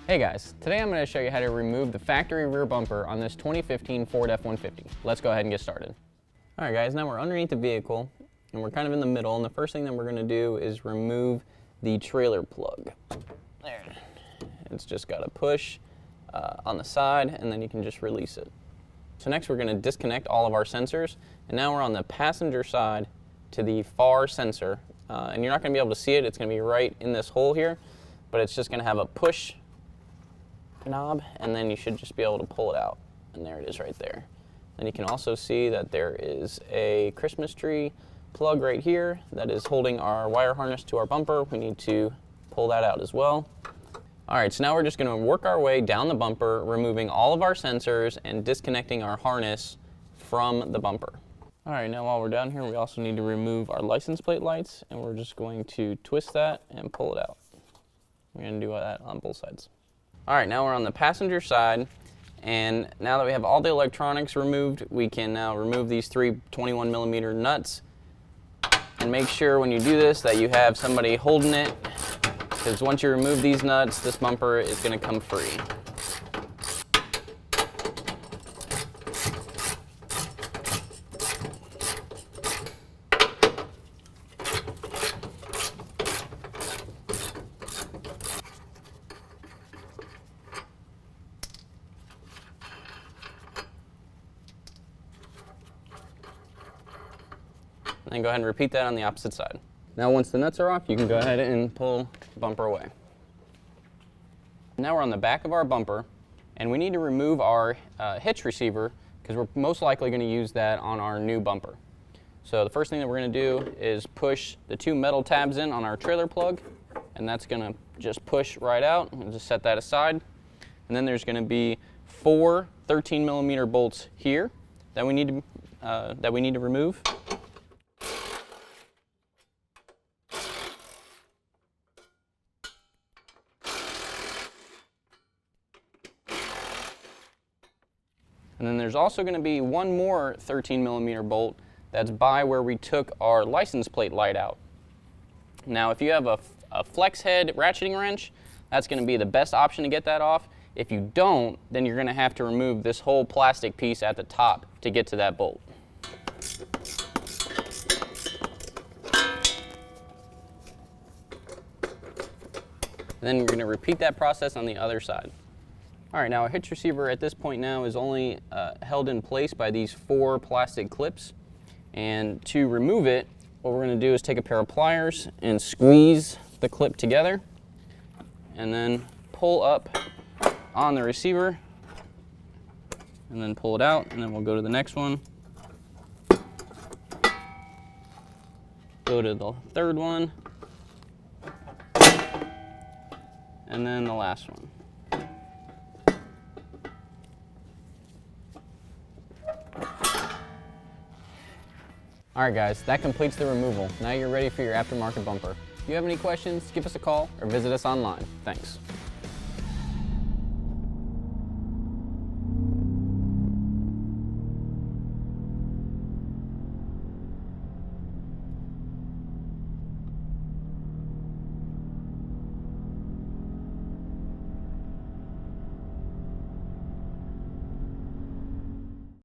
Hey guys, today I'm going to show you how to remove the factory rear bumper on this 2015 Ford F-150. Let's go ahead and get started. Alright guys, now we're underneath the vehicle and we're kind of in the middle, and the first thing that we're going to do is remove the trailer plug. There. It's just got a push on the side, and then you can just release it. So next we're going to disconnect all of our sensors, and now we're on the passenger side to the far sensor, and you're not going to be able to see it. It's going to be right in this hole here, but it's just going to have a push knob, and then you should just be able to pull it out, and there it is right there. And you can also see that there is a Christmas tree plug right here that is holding our wire harness to our bumper. We need to pull that out as well. Alright, so now we're just going to work our way down the bumper, removing all of our sensors and disconnecting our harness from the bumper. Alright, now while we're down here, we also need to remove our license plate lights, and we're just going to twist that and pull it out. We're going to do that on both sides. Alright, now we're on the passenger side, and now that we have all the electronics removed, we can now remove these three 21mm nuts. And make sure when you do this that you have somebody holding it, because once you remove these nuts, this bumper is going to come free. And go ahead and repeat that on the opposite side. Now once the nuts are off, you can go ahead and pull the bumper away. Now we're on the back of our bumper, and we need to remove our hitch receiver, because we're most likely going to use that on our new bumper. So the first thing that we're going to do is push the two metal tabs in on our trailer plug, and that's going to just push right out. We'll just set that aside. And then there's going to be four 13mm bolts here that we need to remove. And then there's also going to be one more 13mm bolt that's by where we took our license plate light out. Now if you have a flex head ratcheting wrench, that's going to be the best option to get that off. If you don't, then you're going to have to remove this whole plastic piece at the top to get to that bolt. And then you're going to repeat that process on the other side. Alright, now a hitch receiver at this point now is only held in place by these four plastic clips. And to remove it, what we're going to do is take a pair of pliers and squeeze the clip together, and then pull up on the receiver, and then pull it out, and then we'll go to the next one. Go to the third one, and then the last one. Alright guys, that completes the removal. Now you're ready for your aftermarket bumper. If you have any questions, give us a call or visit us online. Thanks.